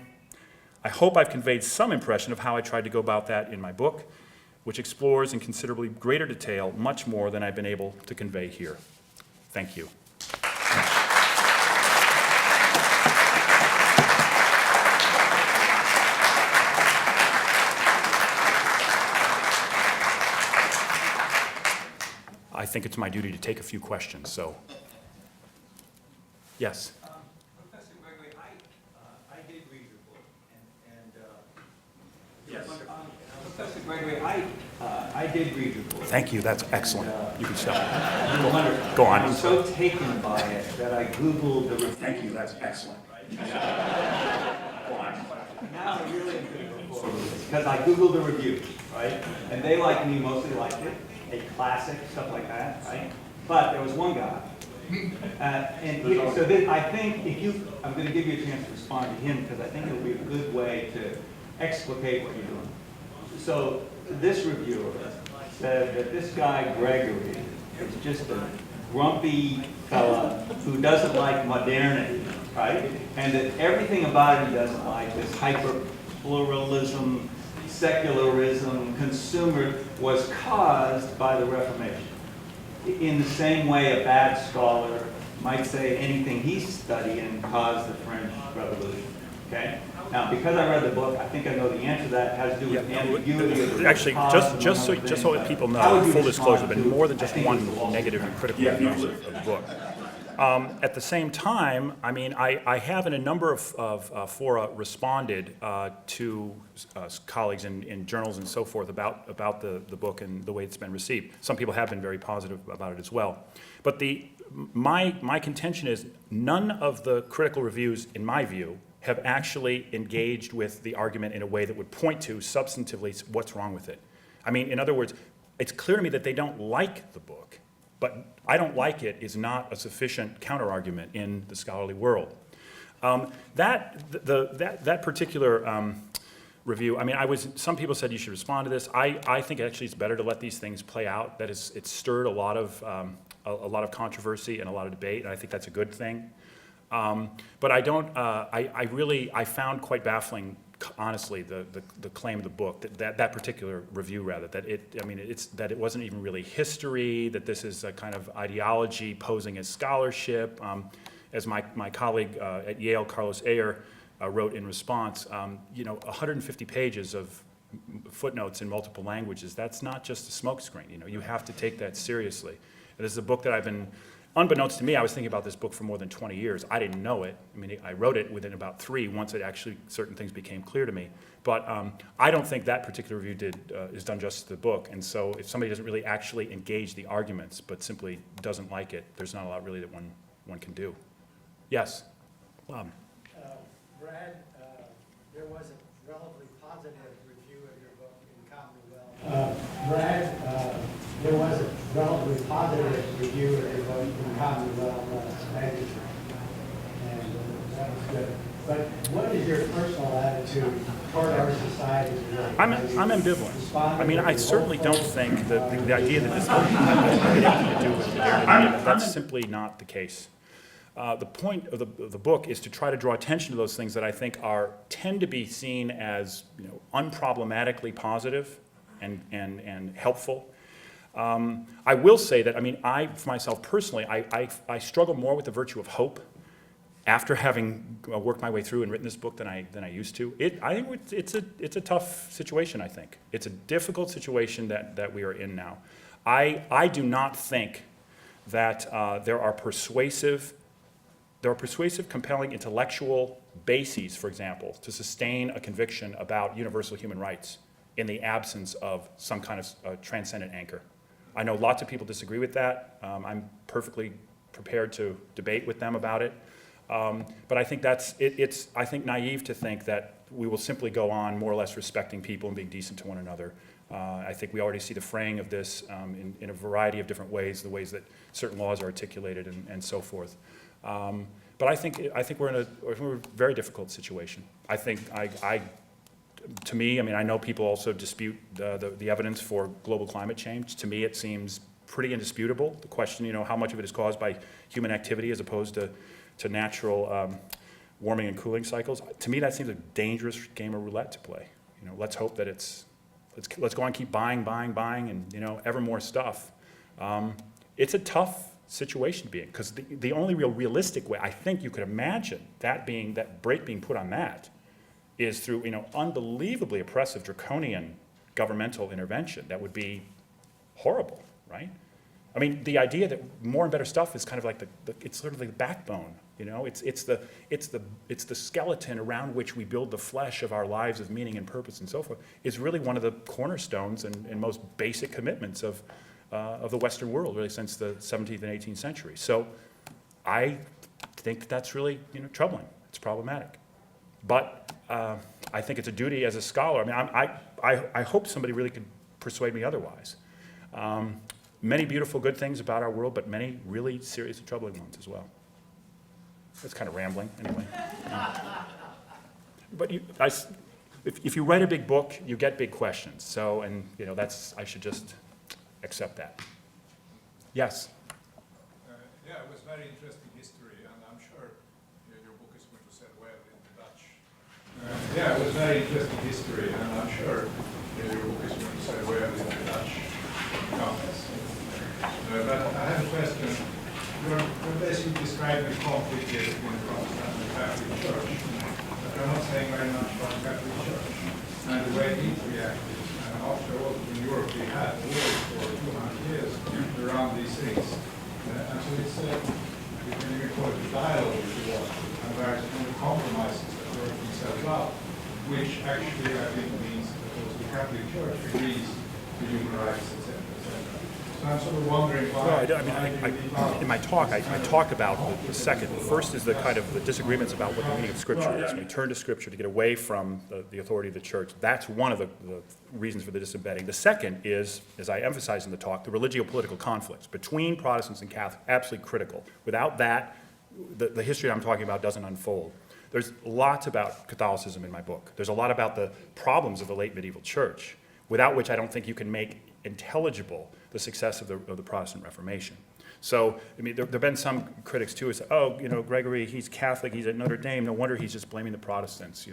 I hope I've conveyed some impression of how I tried to go about that in my book, which explores in considerably greater detail much more than I've been able to convey here. Thank you. I think it's my duty to take a few questions, so. Yes? Professor Gregory, I did read your book, Yes. Professor Gregory, I did read your book. Thank you, that's excellent. You can stop. Wonderful. Go on. I'm so taken by it that I Googled the review. Thank you, that's excellent. Go on. Now I really am going to go forward with this, because I Googled the review, right? And they, like me, mostly liked it, a classic, stuff like that, right? But there was one guy. I think I'm going to give you a chance to respond to him, because I think it'll be a good way to explicate what you're doing. So this reviewer said that this guy, Gregory, is just a grumpy fella who doesn't like modernity, right? And that everything about it he doesn't like, this hyper-pluralism, secularism, consumer, was caused by the Reformation. In the same way a bad scholar might say anything he's studying caused the French Revolution, okay? Now, because I read the book, I think I know the answer to that. It has to do with ambiguity of the Actually, just so that people know, full disclosure, there have been more than just one negative and critical reviews of the book. At the same time, I mean, I have in a number of fora responded to colleagues in journals and so forth about the book and the way it's been received. Some people have been very positive about it as well. But my contention is none of the critical reviews, in my view, have actually engaged with the argument in a way that would point to substantively what's wrong with it. I mean, in other words, it's clear to me that they don't like the book, but I don't like it is not a sufficient counterargument in the scholarly world. That particular review, I mean, some people said you should respond to this. I think actually it's better to let these things play out. That is, it's stirred a lot of controversy and a lot of debate, and I think that's a good thing. But I don't. I found quite baffling, honestly, the claim of the book that particular review rather that it wasn't even really history, that this is a kind of ideology posing as scholarship. As my colleague at Yale, Carlos Ayer, wrote in response, 150 pages of footnotes in multiple languages. That's not just a smokescreen. You have to take that seriously. And this is a book that I've been. Unbeknownst to me, I was thinking about this book for more than 20 years. I didn't know it. I mean, I wrote it within about 3 once it actually, certain things became clear to me. But I don't think that particular review is done justice to the book. And so if somebody doesn't really actually engage the arguments, but simply doesn't like it, there's not a lot really that one can do. Yes? Brad, there was a relatively positive review of your book in Commonwealth. There was a relatively positive review of your book in Commonwealth magazine, and that was good. But what is your personal attitude toward our society today? I'm ambivalent. I mean, I certainly don't think that the idea that this has anything to do with modernity, that's simply not the case. The point of the book is to try to draw attention to those things that I think tend to be seen as unproblematically positive and helpful. I will say that, I mean, for myself personally, I struggle more with the virtue of hope after having worked my way through and written this book than I used to. I think it's a tough situation, I think. It's a difficult situation that we are in now. I do not think that there are persuasive, compelling intellectual bases, for example, to sustain a conviction about universal human rights in the absence of some kind of transcendent anchor. I know lots of people disagree with that. I'm perfectly prepared to debate with them about it. But I think it's naive to think that we will simply go on more or less respecting people and being decent to one another. I think we already see the fraying of this in a variety of different ways, the ways that certain laws are articulated and so forth. But I think we're in a very difficult situation. I think to me, I mean, I know people also dispute the evidence for global climate change. To me, it seems pretty indisputable. The question, how much of it is caused by human activity as opposed to natural warming and cooling cycles. To me, that seems a dangerous game of roulette to play. Let's hope that let's go on and keep buying, and ever more stuff. It's a tough situation to be in, because the only realistic way I think you could imagine that brake being put on that is through unbelievably oppressive, draconian governmental intervention. That would be horrible, right? I mean, the idea that more and better stuff is kind of like it's sort of like the backbone. It's the skeleton around which we build the flesh of our lives of meaning and purpose and so forth. Is really one of the cornerstones and most basic commitments of the Western world, really, since the 17th and 18th century. So I think that's really troubling. It's problematic. But I think it's a duty as a scholar. I mean, I hope somebody really could persuade me otherwise. Many beautiful, good things about our world, but many really serious and troubling ones as well. It's kind of rambling, anyway. But if you write a big book, you get big questions. So, and I should just accept that. Yes? Yeah, it was very interesting history, and I'm sure your book is going to sell well in the Dutch. Yeah, it was very interesting history, and I'm sure your book is going to sell well in the Dutch context. But I have a question. You're basically describing the conflict here between the Protestant and the Catholic Church, but you're not saying very much about the Catholic Church and the way it reacted. After all, in Europe we had wars for 200 years around these things. And so it's, you can even call it a dialogue if you want, and there's compromises that work themselves out, which actually I think means that the Catholic Church agrees to human rights, etc., etc. So I'm sort of wondering why. In my talk, I talked about the second. First is the kind of the disagreements about what the meaning of Scripture is. We turn to Scripture to get away from the authority of the church. That's one of the reasons for the disembedding. The second is, as I emphasized in the talk, the religio-political conflicts between Protestants and Catholics, absolutely critical. Without that, the history I'm talking about doesn't unfold. There's lots about Catholicism in my book. There's a lot about the problems of the late medieval church, without which I don't think you can make intelligible the success of the Protestant Reformation. So, I mean, there have been some critics too who say, Gregory, he's Catholic, he's at Notre Dame, no wonder he's just blaming the Protestants,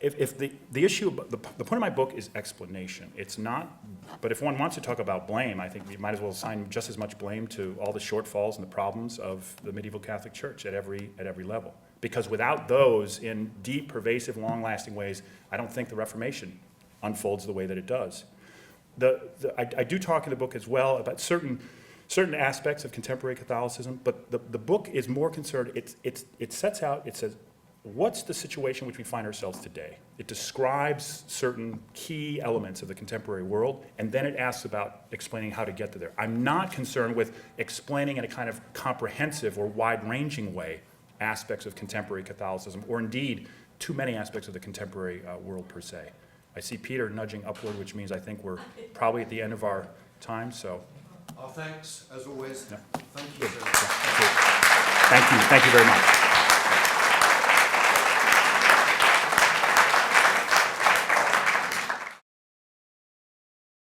If the issue, the point of my book is explanation. It's not, but if one wants to talk about blame, I think we might as well assign just as much blame to all the shortfalls and the problems of the medieval Catholic Church at every level. Because without those, in deep, pervasive, long-lasting ways, I don't think the Reformation unfolds the way that it does. I do talk in the book as well about certain aspects of contemporary Catholicism, but the book is more concerned. It sets out. It says, what's the situation in which we find ourselves today? It describes certain key elements of the contemporary world, and then it asks about explaining how to get to there. I'm not concerned with explaining in a kind of comprehensive or wide-ranging way aspects of contemporary Catholicism, or indeed too many aspects of the contemporary world per se. I see Peter nudging upward, which means I think we're probably at the end of our time, so. Our thanks, as always. Yeah. Thank you. Thank you very much.